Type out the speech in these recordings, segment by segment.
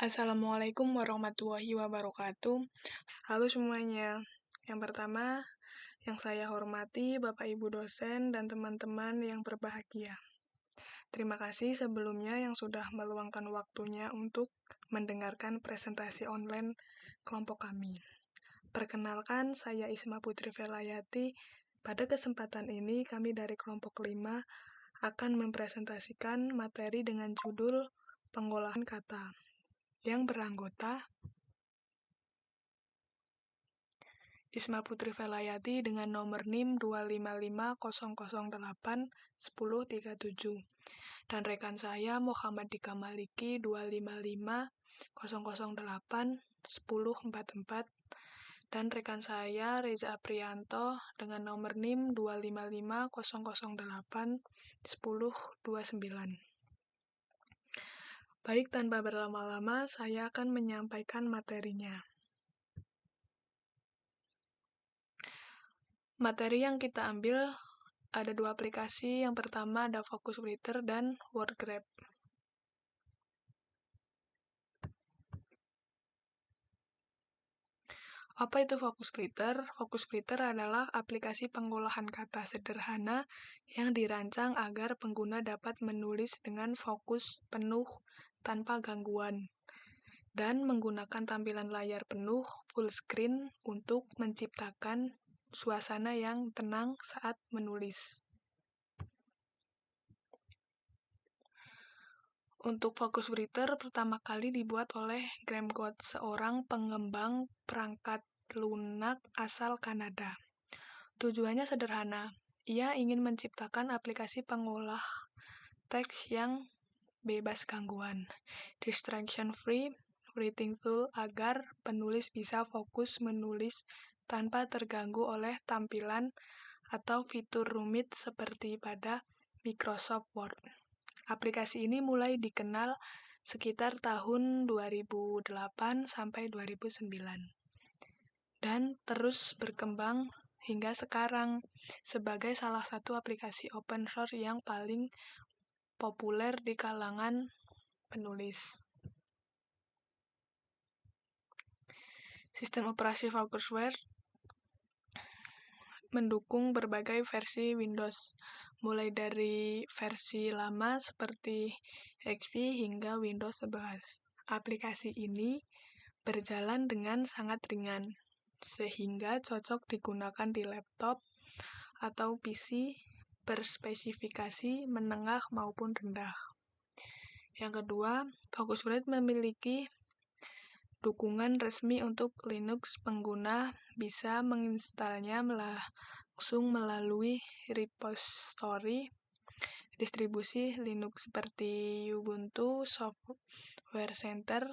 Assalamualaikum warahmatullahi wabarakatuh. Halo semuanya. Yang pertama, yang saya hormati Bapak Ibu dosen dan teman-teman yang berbahagia. Terima kasih sebelumnya yang sudah meluangkan waktunya untuk mendengarkan presentasi online kelompok kami. Perkenalkan, saya Isma Putri Velayati. Pada kesempatan ini, kami dari kelompok 5 akan mempresentasikan materi dengan judul pengolahan kata yang beranggota Isma Putri Velayati dengan nomor NIM 25500081037 dan rekan saya Muhammad Dika Maliki 25500081044 dan rekan saya Reza Aprianto dengan nomor NIM 25500081029. Baik, tanpa berlama-lama, saya akan menyampaikan materinya. Materi yang kita ambil ada dua aplikasi. Yang pertama ada Focus Writer dan WordGrab. Apa itu Focus Writer? Focus Writer adalah aplikasi pengolahan kata sederhana yang dirancang agar pengguna dapat menulis dengan fokus penuh tanpa gangguan dan menggunakan tampilan layar penuh full screen untuk menciptakan suasana yang tenang saat menulis. Untuk Focus Writer pertama kali dibuat oleh Graham Gott, seorang pengembang perangkat lunak asal Kanada. Tujuannya sederhana, ia ingin menciptakan aplikasi pengolah teks yang bebas gangguan, distraction-free writing tool agar penulis bisa fokus menulis tanpa terganggu oleh tampilan atau fitur rumit seperti pada Microsoft Word. Aplikasi ini mulai dikenal sekitar tahun 2008 sampai 2009 dan terus berkembang hingga sekarang sebagai salah satu aplikasi open source yang paling populer di kalangan penulis. Sistem operasi Focusware mendukung berbagai versi Windows, mulai dari versi lama seperti XP hingga Windows 11. Aplikasi ini berjalan dengan sangat ringan, sehingga cocok digunakan di laptop atau PC berspesifikasi menengah maupun rendah. Yang kedua, Focuswright memiliki dukungan resmi untuk Linux. Pengguna bisa menginstalnya langsung melalui repository distribusi Linux seperti Ubuntu, Software Center,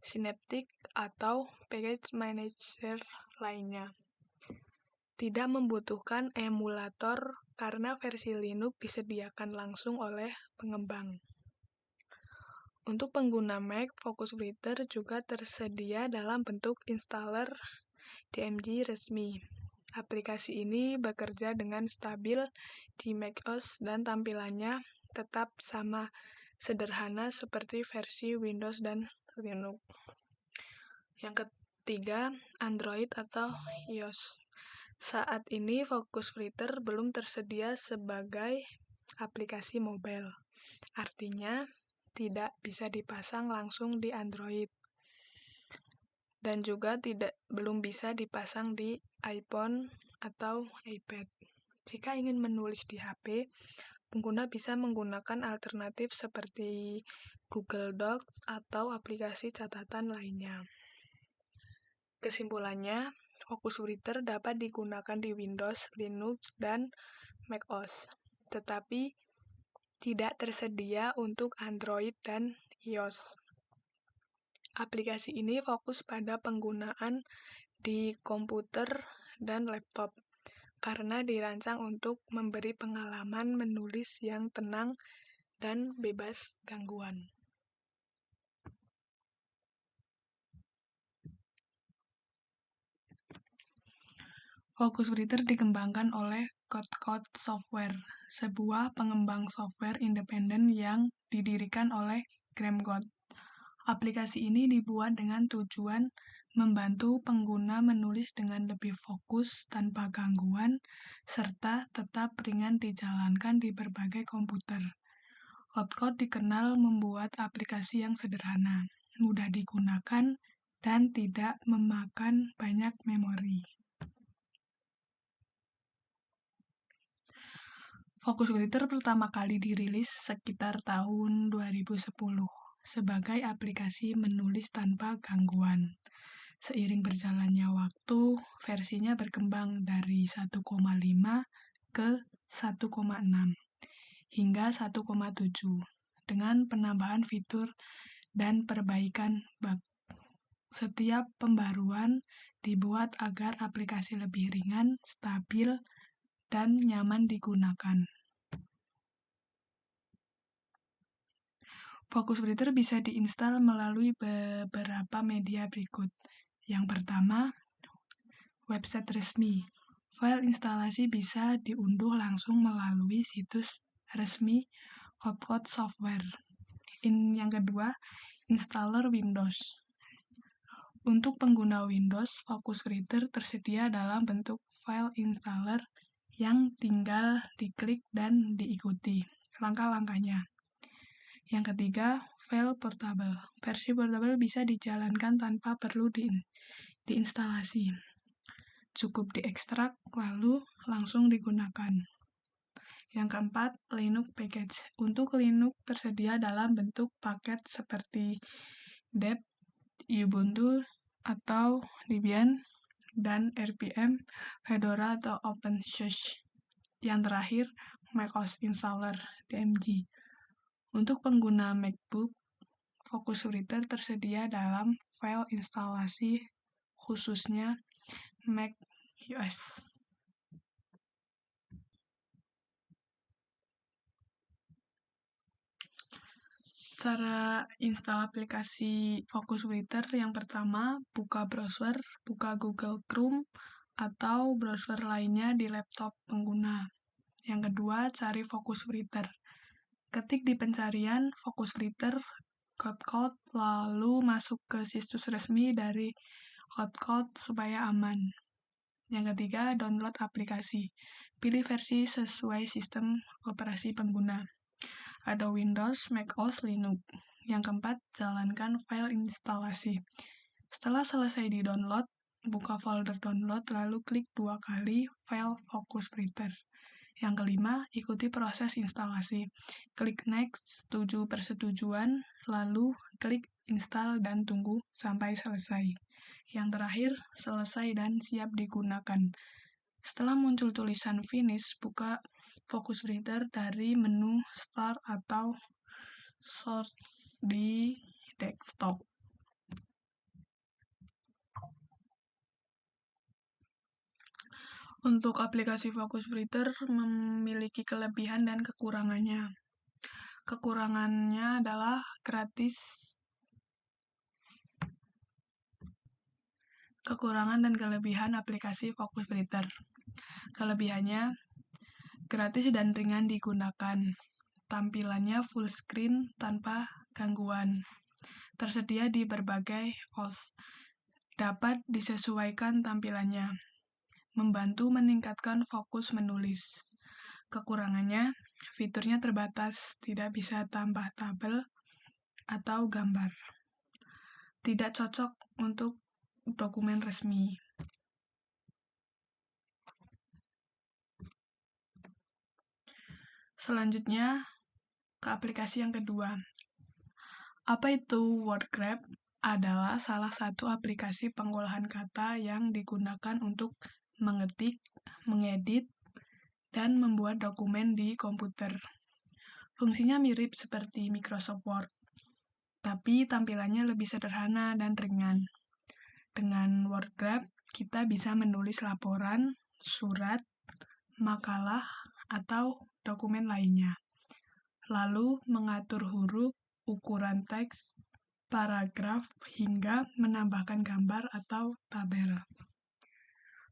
Synaptic, atau package manager lainnya. Tidak membutuhkan emulator karena versi Linux disediakan langsung oleh pengembang. Untuk pengguna Mac, Focus Writer juga tersedia dalam bentuk installer DMG resmi. Aplikasi ini bekerja dengan stabil di macOS dan tampilannya tetap sama sederhana seperti versi Windows dan Linux. Yang ketiga, Android atau iOS. Saat ini Focus Writer belum tersedia sebagai aplikasi mobile. Artinya, tidak bisa dipasang langsung di Android. Dan juga belum bisa dipasang di iPhone atau iPad. Jika ingin menulis di HP, pengguna bisa menggunakan alternatif seperti Google Docs atau aplikasi catatan lainnya. Kesimpulannya, Focus Writer dapat digunakan di Windows, Linux, dan macOS, tetapi tidak tersedia untuk Android dan iOS. Aplikasi ini fokus pada penggunaan di komputer dan laptop, karena dirancang untuk memberi pengalaman menulis yang tenang dan bebas gangguan. Focus Writer dikembangkan oleh Code Software, sebuah pengembang software independen yang didirikan oleh Graham Gott. Aplikasi ini dibuat dengan tujuan membantu pengguna menulis dengan lebih fokus tanpa gangguan, serta tetap ringan dijalankan di berbagai komputer. Hotcode dikenal membuat aplikasi yang sederhana, mudah digunakan, dan tidak memakan banyak memori. Focus Writer pertama kali dirilis sekitar tahun 2010 sebagai aplikasi menulis tanpa gangguan. Seiring berjalannya waktu, versinya berkembang dari 1,5 ke 1,6 hingga 1,7 dengan penambahan fitur dan perbaikan bug. Setiap pembaruan dibuat agar aplikasi lebih ringan, stabil, dan nyaman digunakan. Focus Writer bisa diinstal melalui beberapa media berikut. Yang pertama, website resmi. File instalasi bisa diunduh langsung melalui situs resmi Hotcode Software. Yang kedua, installer Windows. Untuk pengguna Windows, Focus Writer tersedia dalam bentuk file installer yang tinggal diklik dan diikuti langkah-langkahnya. Yang ketiga, file portable. Versi portable bisa dijalankan tanpa perlu diinstalasi. Cukup diekstrak, lalu langsung digunakan. Yang keempat, Linux package. Untuk Linux tersedia dalam bentuk paket seperti dep, Ubuntu, atau Debian, dan RPM, Fedora, atau OpenSUSE. Yang terakhir, macOS Installer, DMG. Untuk pengguna MacBook, Focus Writer tersedia dalam file instalasi khususnya Mac OS. Cara install aplikasi Focus Writer yang pertama, buka browser, buka Google Chrome, atau browser lainnya di laptop pengguna. Yang kedua, cari Focus Writer. Ketik di pencarian Focus Writer, Hotcode, lalu masuk ke situs resmi dari Hotcode supaya aman. Yang ketiga, download aplikasi. Pilih versi sesuai sistem operasi pengguna. Ada Windows, macOS, Linux. Yang keempat, jalankan file instalasi. Setelah selesai di-download, buka folder download, lalu klik 2 kali file Focus Writer. Yang kelima, ikuti proses instalasi. Klik Next, setuju persetujuan, lalu klik Install dan tunggu sampai selesai. Yang terakhir, selesai dan siap digunakan. Setelah muncul tulisan Finish, buka Focus Writer dari menu Start atau Source di desktop. Untuk aplikasi Focus Writer memiliki kelebihan dan kekurangannya. Kekurangannya adalah gratis. Kekurangan dan kelebihan aplikasi Focus Writer. Kelebihannya, gratis dan ringan digunakan. Tampilannya full screen tanpa gangguan. Tersedia di berbagai OS. Dapat disesuaikan tampilannya. Membantu meningkatkan fokus menulis. Kekurangannya, fiturnya terbatas, tidak bisa tambah tabel atau gambar. Tidak cocok untuk dokumen resmi. Selanjutnya, ke aplikasi yang kedua. Apa itu WordGrab? Adalah salah satu aplikasi pengolahan kata yang digunakan untuk mengetik, mengedit, dan membuat dokumen di komputer. Fungsinya mirip seperti Microsoft Word, tapi tampilannya lebih sederhana dan ringan. Dengan WordGrab, kita bisa menulis laporan, surat, makalah, atau dokumen lainnya. Lalu mengatur huruf, ukuran teks, paragraf, hingga menambahkan gambar atau tabel.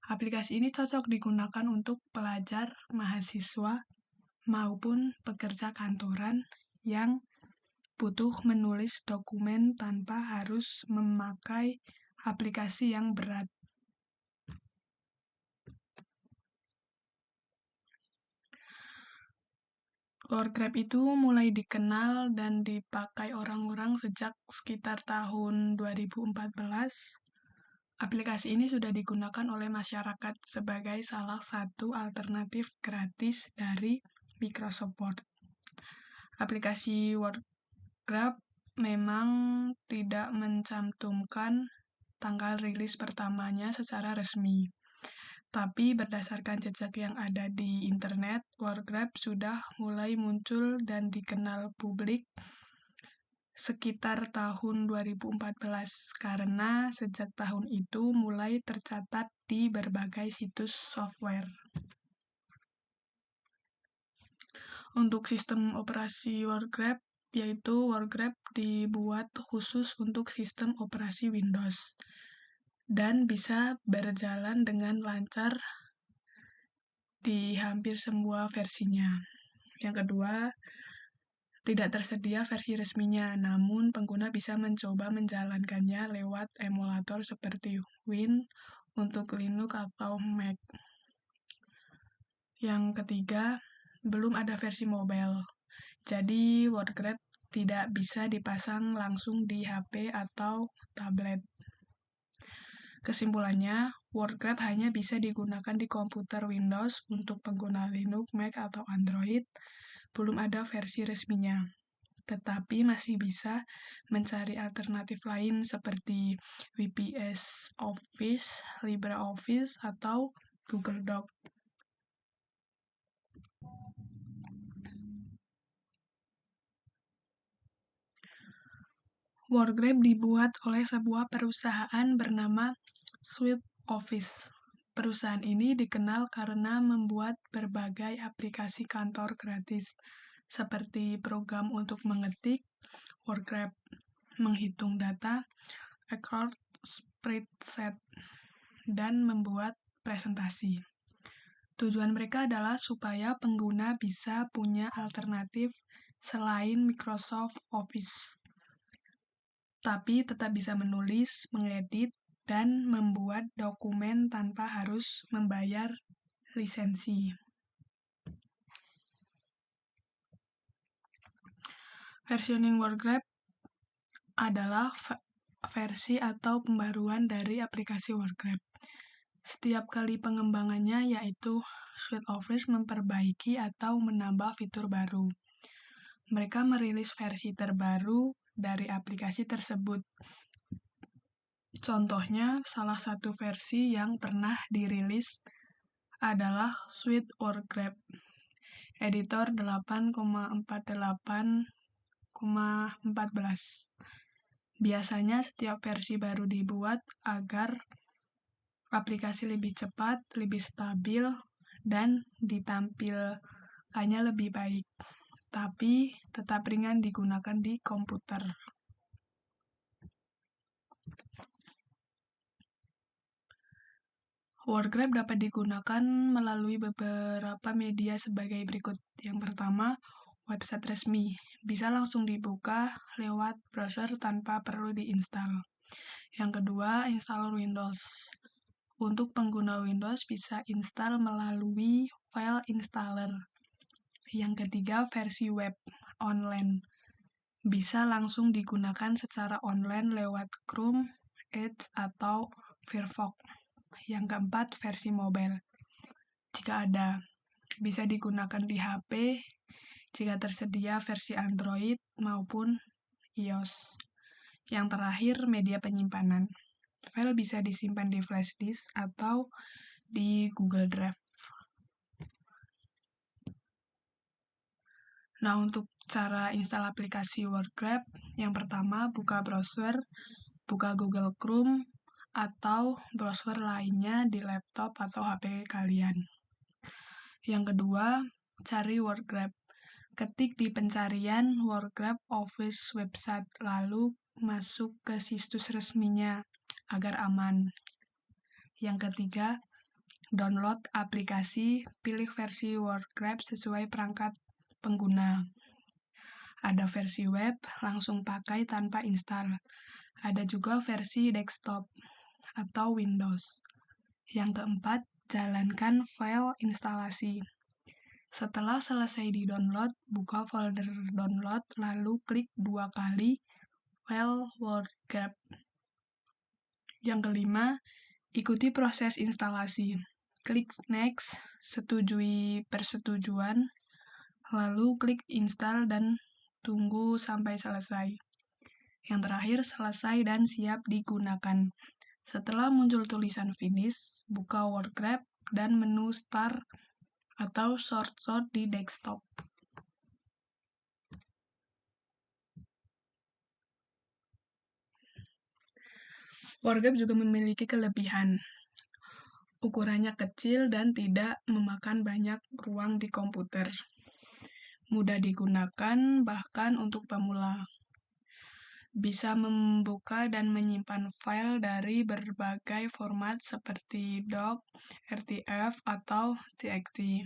Aplikasi ini cocok digunakan untuk pelajar, mahasiswa, maupun pekerja kantoran yang butuh menulis dokumen tanpa harus memakai aplikasi yang berat. WordGrab itu mulai dikenal dan dipakai orang-orang sejak sekitar tahun 2014. Aplikasi ini sudah digunakan oleh masyarakat sebagai salah satu alternatif gratis dari Microsoft Word. Aplikasi WordGrab memang tidak mencantumkan tanggal rilis pertamanya secara resmi. Tapi berdasarkan jejak yang ada di internet, WordGrab sudah mulai muncul dan dikenal publik sekitar tahun 2014 karena sejak tahun itu mulai tercatat di berbagai situs software. Untuk sistem operasi WordGrab, yaitu WordGrab dibuat khusus untuk sistem operasi Windows dan bisa berjalan dengan lancar di hampir semua versinya. Yang kedua, tidak tersedia versi resminya, namun pengguna bisa mencoba menjalankannya lewat emulator seperti Win untuk Linux atau Mac. Yang ketiga, belum ada versi mobile. Jadi, WordGrab tidak bisa dipasang langsung di HP atau tablet. Kesimpulannya, WordGrab hanya bisa digunakan di komputer Windows untuk pengguna Linux, Mac, atau Android. Belum ada versi resminya, tetapi masih bisa mencari alternatif lain seperti VPS Office, LibreOffice, atau Google Doc. WordGrab dibuat oleh sebuah perusahaan bernama Suite Office. Perusahaan ini dikenal karena membuat berbagai aplikasi kantor gratis, seperti program untuk mengetik, WordGrab, menghitung data, Excel spreadsheet, dan membuat presentasi. Tujuan mereka adalah supaya pengguna bisa punya alternatif selain Microsoft Office, tapi tetap bisa menulis, mengedit, dan membuat dokumen tanpa harus membayar lisensi. Versioning WordGrab adalah versi atau pembaruan dari aplikasi WordGrab. Setiap kali pengembangannya, yaitu Suite Office memperbaiki atau menambah fitur baru. Mereka merilis versi terbaru dari aplikasi tersebut. Contohnya, salah satu versi yang pernah dirilis adalah Suite WordGrab Editor 8.48,14. Biasanya setiap versi baru dibuat agar aplikasi lebih cepat, lebih stabil, dan ditampilkannya lebih baik, tapi tetap ringan digunakan di komputer. WordGrab dapat digunakan melalui beberapa media sebagai berikut. Yang pertama, website resmi. Bisa langsung dibuka lewat browser tanpa perlu diinstal. Yang kedua, installer Windows. Untuk pengguna Windows bisa install melalui file installer. Yang ketiga, versi web online. Bisa langsung digunakan secara online lewat Chrome, Edge, atau Firefox. Yang keempat, versi mobile. Jika ada, bisa digunakan di HP jika tersedia versi Android maupun iOS. Yang terakhir, media penyimpanan. File bisa disimpan di flash disk atau di Google Drive. Nah, untuk cara install aplikasi WordGrab, yang pertama, buka browser, buka Google Chrome, atau browser lainnya di laptop atau HP kalian. Yang kedua, cari WordGrab. Ketik di pencarian WordGrab Office website, lalu masuk ke situs resminya agar aman. Yang ketiga, download aplikasi, pilih versi WordGrab sesuai perangkat pengguna. Ada versi web, langsung pakai tanpa install. Ada juga versi desktop atau Windows. Yang keempat, jalankan file instalasi. Setelah selesai di-download, buka folder download, lalu klik 2 kali file WordGrab. Yang kelima, ikuti proses instalasi. Klik next, setujui persetujuan, lalu klik install dan tunggu sampai selesai. Yang terakhir, selesai dan siap digunakan. Setelah muncul tulisan finish, buka WordGrab dan menu start atau short di desktop. WordGrab juga memiliki kelebihan. Ukurannya kecil dan tidak memakan banyak ruang di komputer. Mudah digunakan bahkan untuk pemula. Bisa membuka dan menyimpan file dari berbagai format seperti doc, RTF, atau TXT.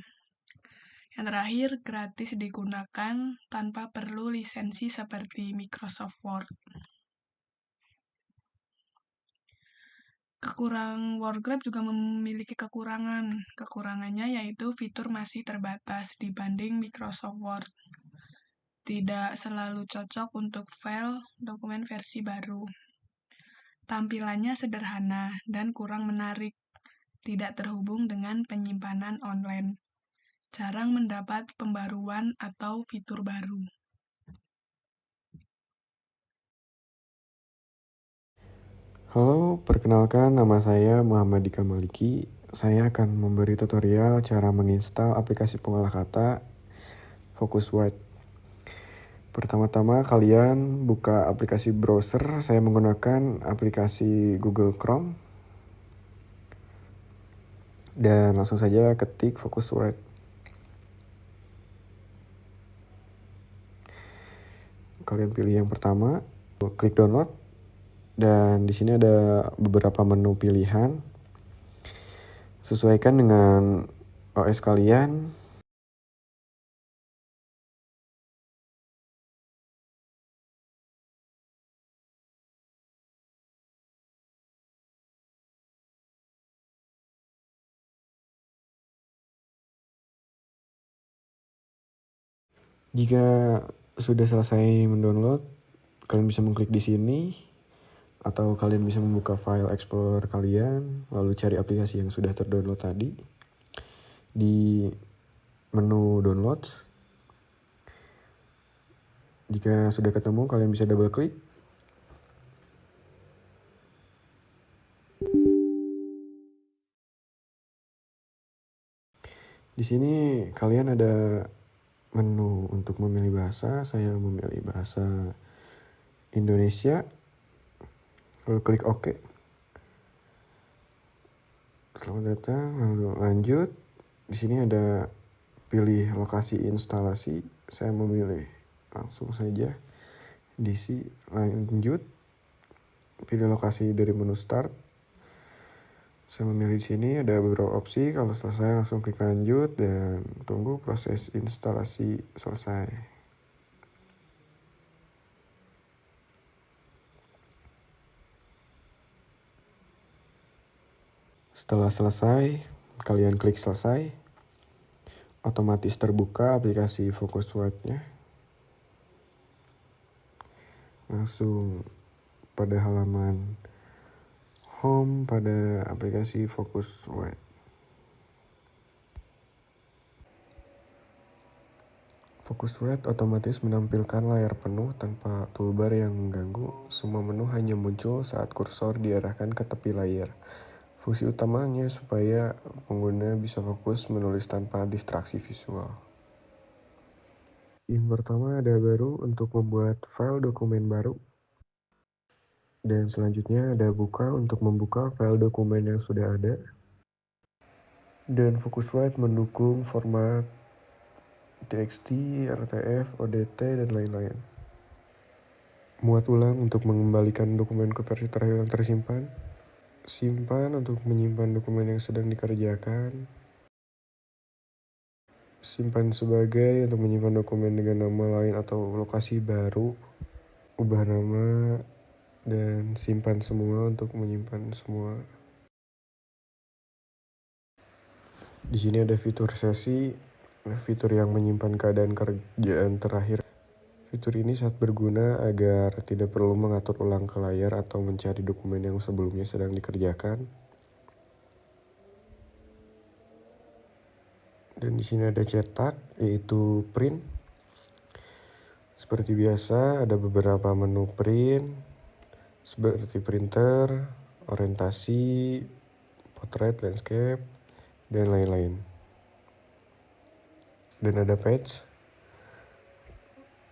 Yang terakhir, gratis digunakan tanpa perlu lisensi seperti Microsoft Word. WordGrab juga memiliki kekurangan. Kekurangannya yaitu fitur masih terbatas dibanding Microsoft Word. Tidak selalu cocok untuk file dokumen versi baru. Tampilannya sederhana dan kurang menarik. Tidak terhubung dengan penyimpanan online. Jarang mendapat pembaruan atau fitur baru. Halo, perkenalkan nama saya Muhammad Dika Maliki. Saya akan memberi tutorial cara menginstal aplikasi pengolah kata Focusword. Pertama-tama kalian buka aplikasi browser. Saya menggunakan aplikasi Google Chrome. Dan langsung saja ketik Focusword. Kalian pilih yang pertama, klik download. Dan di sini ada beberapa menu pilihan. Sesuaikan dengan OS kalian. Jika sudah selesai mendownload, kalian bisa mengklik di sini. Atau kalian bisa membuka file explorer kalian, lalu cari aplikasi yang sudah terdownload tadi. Di menu download, jika sudah ketemu, kalian bisa double klik. Di sini kalian ada menu untuk memilih bahasa. Saya memilih bahasa Indonesia. Lalu klik OK. Selamat datang, lalu lanjut. Di sini ada pilih lokasi instalasi. Saya memilih langsung saja diisi lanjut. Pilih lokasi dari menu start. Saya memilih di sini ada beberapa opsi. Kalau selesai langsung klik lanjut dan tunggu proses instalasi selesai. Setelah selesai, kalian klik selesai. Otomatis terbuka aplikasi Focusword-nya. Langsung pada halaman home pada aplikasi Focusword. Focusword otomatis menampilkan layar penuh tanpa toolbar yang mengganggu. Semua menu hanya muncul saat kursor diarahkan ke tepi layar. Fungsi utamanya supaya pengguna bisa fokus menulis tanpa distraksi visual. Yang pertama ada baru untuk membuat file dokumen baru. Dan selanjutnya ada buka untuk membuka file dokumen yang sudah ada. Dan Focusword mendukung format TXT, RTF, ODT, dan lain-lain. Muat ulang untuk mengembalikan dokumen ke versi terakhir yang tersimpan. Simpan untuk menyimpan dokumen yang sedang dikerjakan. simpan sebagai untuk menyimpan dokumen dengan nama lain atau lokasi baru, ubah nama, dan simpan semua untuk menyimpan semua. Di sini ada fitur sesi, fitur yang menyimpan keadaan kerjaan terakhir. Fitur ini sangat berguna agar tidak perlu mengatur ulang ke layar atau mencari dokumen yang sebelumnya sedang dikerjakan. Dan di sini ada cetak, yaitu print. Seperti biasa, ada beberapa menu print, seperti printer, orientasi, potret, landscape, dan lain-lain. Dan ada page.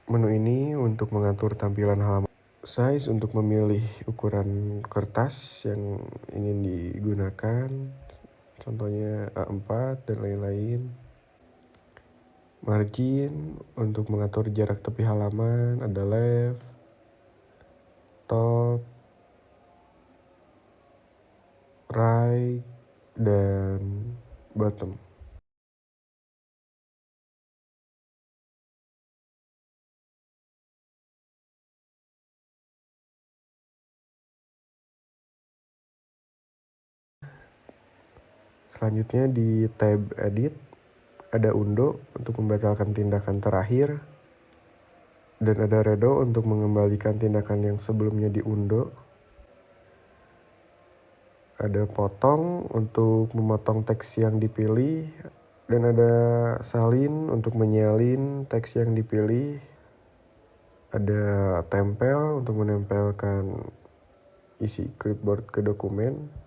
Menu ini untuk mengatur tampilan halaman. Size untuk memilih ukuran kertas yang ingin digunakan, contohnya A4 dan lain-lain. Margin untuk mengatur jarak tepi halaman, ada left, top, right, dan bottom. Selanjutnya di tab edit, ada undo untuk membatalkan tindakan terakhir, dan ada redo untuk mengembalikan tindakan yang sebelumnya diundo. Ada potong untuk memotong teks yang dipilih, dan ada salin untuk menyalin teks yang dipilih. Ada tempel untuk menempelkan isi clipboard ke dokumen.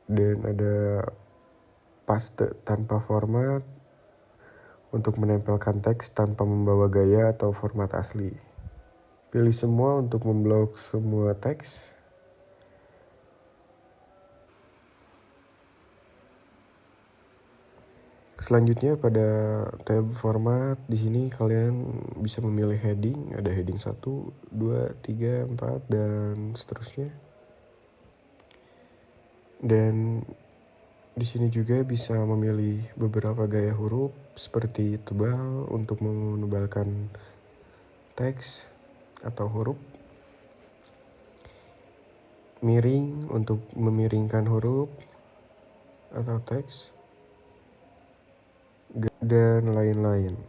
Dan ada paste tanpa format untuk menempelkan teks tanpa membawa gaya atau format asli. Pilih semua untuk memblok semua teks. Selanjutnya pada tab format, di sini kalian bisa memilih heading, ada heading 1, 2, 3, 4 dan seterusnya. Dan di sini juga bisa memilih beberapa gaya huruf seperti tebal untuk menebalkan teks atau huruf, miring untuk memiringkan huruf atau teks, dan lain-lain.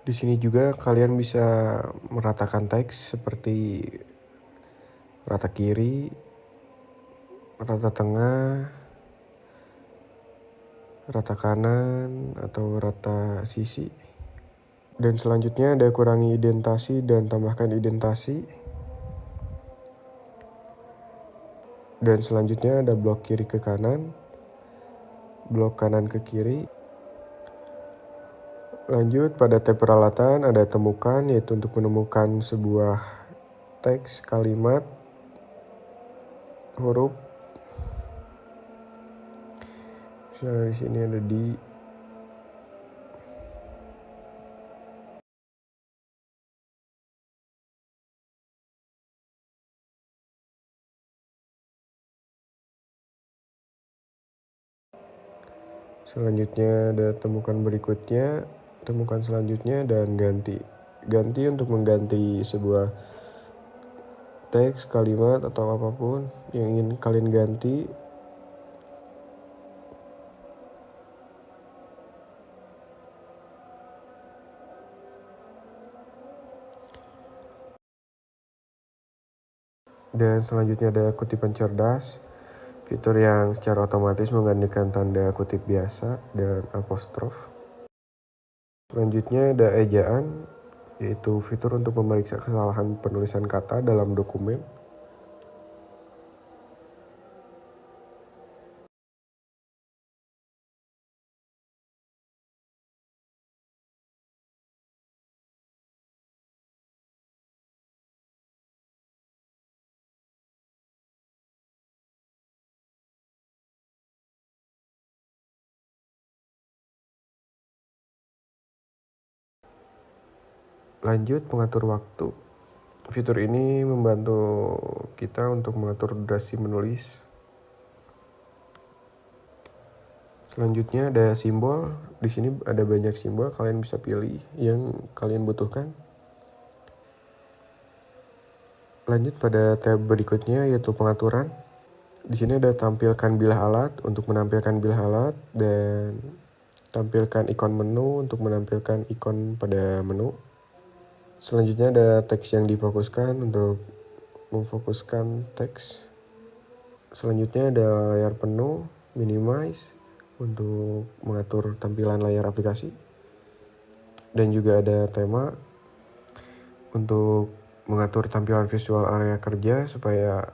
Di sini juga kalian bisa meratakan teks seperti rata kiri, rata tengah, rata kanan, atau rata sisi. Dan selanjutnya ada kurangi indentasi dan tambahkan indentasi. Dan selanjutnya ada blok kiri ke kanan, blok kanan ke kiri. Lanjut pada tab peralatan ada temukan, yaitu untuk menemukan sebuah teks, kalimat, huruf. Misalnya di sini ada di. Selanjutnya ada temukan berikutnya, temukan selanjutnya, dan ganti. Ganti untuk mengganti sebuah teks, kalimat, atau apapun yang ingin kalian ganti. Dan selanjutnya ada kutipan cerdas, fitur yang secara otomatis menggantikan tanda kutip biasa dan apostrof. Selanjutnya ada ejaan, yaitu fitur untuk memeriksa kesalahan penulisan kata dalam dokumen. Lanjut, pengatur waktu. Fitur ini membantu kita untuk mengatur durasi menulis. Selanjutnya ada simbol. Di sini ada banyak simbol, kalian bisa pilih yang kalian butuhkan. Lanjut pada tab berikutnya yaitu pengaturan. Di sini ada tampilkan bilah alat untuk menampilkan bilah alat dan tampilkan ikon menu untuk menampilkan ikon pada menu. Selanjutnya ada teks yang difokuskan untuk memfokuskan teks. Selanjutnya ada layar penuh, minimize untuk mengatur tampilan layar aplikasi. Dan juga ada tema untuk mengatur tampilan visual area kerja supaya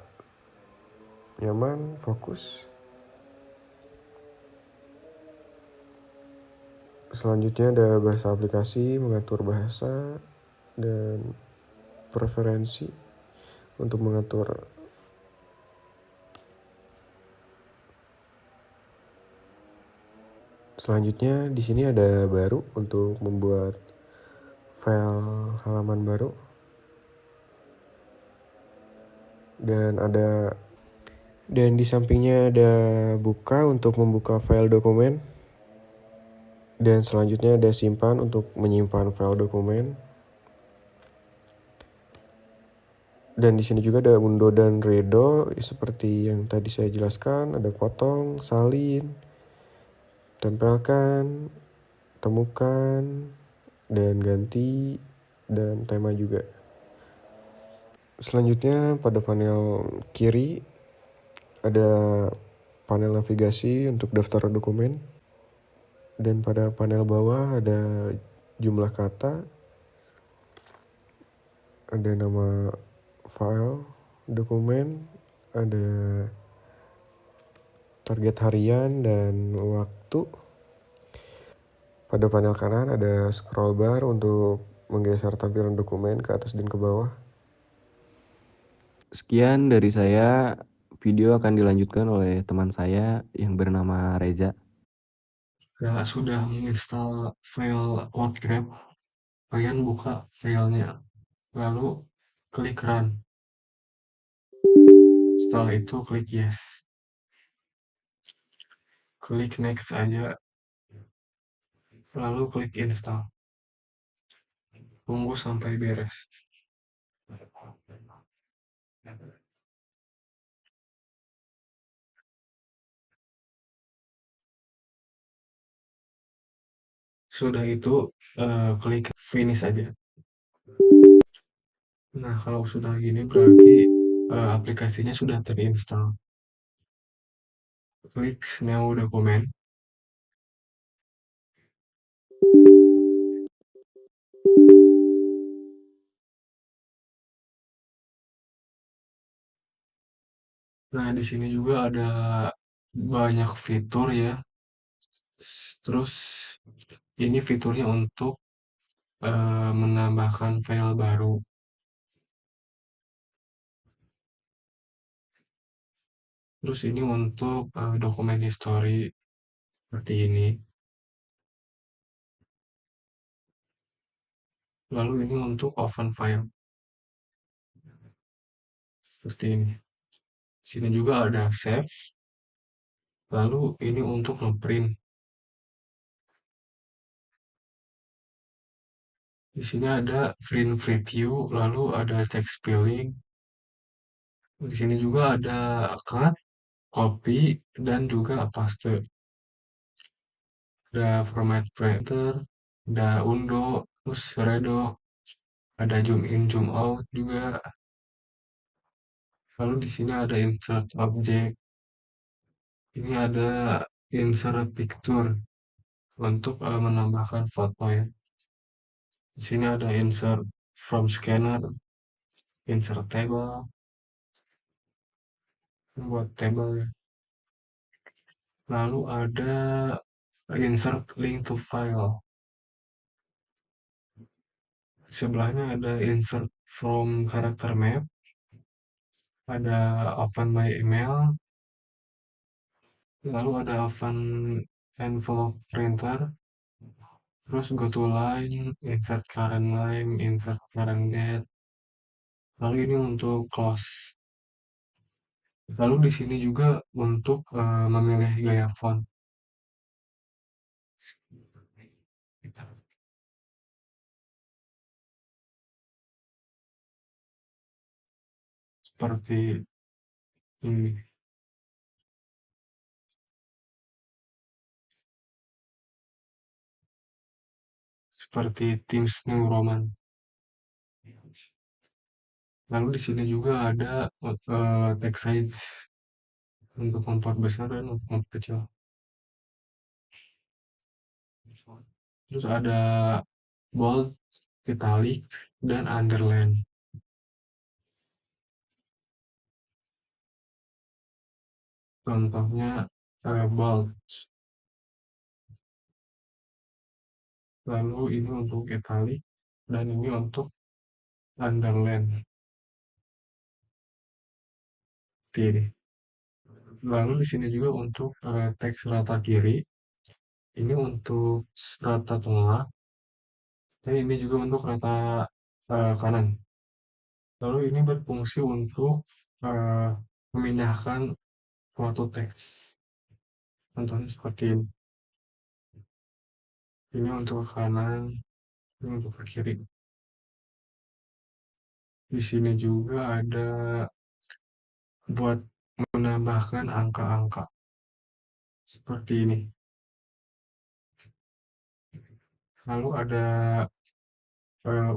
nyaman, fokus. Selanjutnya ada bahasa aplikasi, mengatur bahasa dan preferensi untuk mengatur. Selanjutnya di sini ada baru untuk membuat file halaman baru. Dan di sampingnya ada buka untuk membuka file dokumen. Dan selanjutnya ada simpan untuk menyimpan file dokumen. Dan di sini juga ada undo dan redo seperti yang tadi saya jelaskan, ada potong, salin, tempelkan, temukan, dan ganti, dan tema juga. Selanjutnya pada panel kiri ada panel navigasi untuk daftar dokumen. Dan pada panel bawah ada jumlah kata, ada nama file, dokumen, ada target harian dan waktu. Pada panel kanan ada scroll bar untuk menggeser tampilan dokumen ke atas dan ke bawah. Sekian dari saya, video akan dilanjutkan oleh teman saya yang bernama Reza. Sudah menginstal file OutGrab, kalian buka filenya, lalu klik run. Setelah itu klik yes. Klik next aja, lalu klik install. Tunggu sampai beres. Sudah itu klik finish aja. Nah, kalau sudah gini berarti aplikasinya sudah terinstall. Klik new document. Nah, di sini juga ada banyak fitur ya. Terus ini fiturnya untuk menambahkan file baru. Terus ini untuk dokumen history seperti ini. Lalu ini untuk open file seperti ini. Sini juga ada save. Lalu ini untuk ngeprint. Di sini ada print preview, lalu ada text spelling. Di sini juga ada cut, copy, dan juga paste. Ada format printer, ada undo, terus redo, ada zoom in, zoom out juga. Lalu di sini ada insert object. Ini ada insert picture untuk menambahkan foto ya. Di sini ada insert from scanner, insert table, buat table ya. Lalu ada insert link to file. Sebelahnya ada insert from character map, ada open my email, lalu ada open envelope printer, terus go to line, insert current line, insert current date. Lalu ini untuk close. Lalu di sini juga untuk memilih gaya font. Seperti ini. Seperti Times New Roman. Lalu di sini juga ada text size untuk font besar dan untuk font kecil. Terus ada bold, italic, dan underline. Contohnya bold. Lalu ini untuk italic dan ini untuk underline. Ini. Lalu di sini juga untuk teks rata kiri. Ini untuk rata tengah. Dan ini juga untuk rata kanan. Lalu ini berfungsi untuk memindahkan suatu teks. Contohnya seperti ini. Ini untuk ke kanan, ini untuk ke kiri. Di sini juga ada buat menambahkan angka-angka. Seperti ini. Lalu ada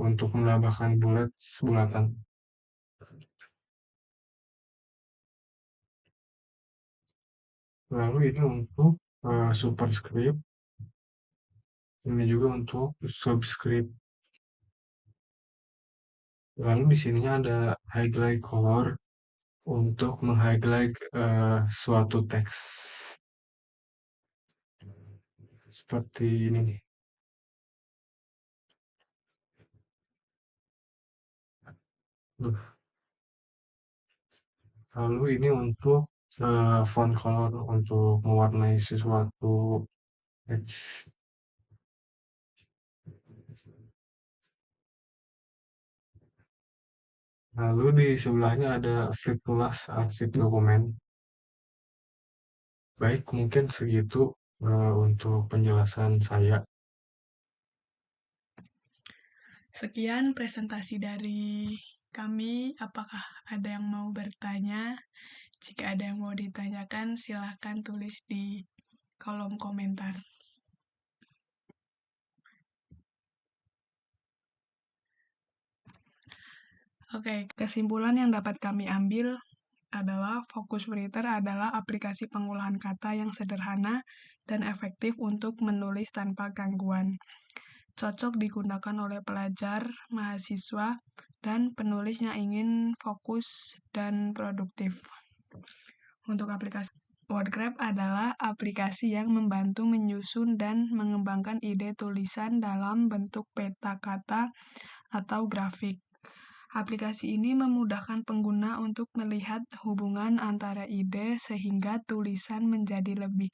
untuk menambahkan bulatan. Lalu ini untuk superscript. Ini juga untuk subscript. Lalu di sininya ada highlight color untuk meng-highlight suatu teks. Seperti ini nih. Lalu ini untuk font color untuk mewarnai sesuatu teks. Lalu di sebelahnya ada flip to last arsip dokumen. Baik, mungkin segitu untuk penjelasan saya. Sekian presentasi dari kami. Apakah ada yang mau bertanya? Jika ada yang mau ditanyakan, silahkan tulis di kolom komentar. Oke, kesimpulan yang dapat kami ambil adalah Focuswriter adalah aplikasi pengolahan kata yang sederhana dan efektif untuk menulis tanpa gangguan. Cocok digunakan oleh pelajar, mahasiswa, dan penulis yang ingin fokus dan produktif. Untuk aplikasi WordGrab adalah aplikasi yang membantu menyusun dan mengembangkan ide tulisan dalam bentuk peta kata atau grafik. Aplikasi ini memudahkan pengguna untuk melihat hubungan antara ide sehingga tulisan menjadi lebih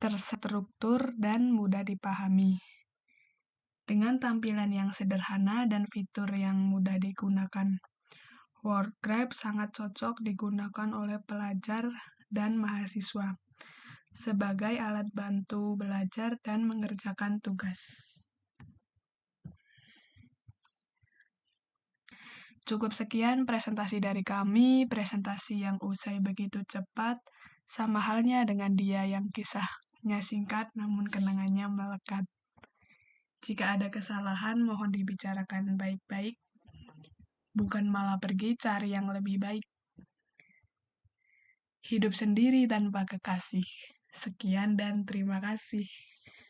terstruktur dan mudah dipahami. Dengan tampilan yang sederhana dan fitur yang mudah digunakan, WordGrab sangat cocok digunakan oleh pelajar dan mahasiswa sebagai alat bantu belajar dan mengerjakan tugas. Cukup sekian presentasi dari kami, presentasi yang usai begitu cepat, sama halnya dengan dia yang kisahnya singkat namun kenangannya melekat. Jika ada kesalahan, mohon dibicarakan baik-baik, bukan malah pergi cari yang lebih baik. Hidup sendiri tanpa kekasih. Sekian dan terima kasih.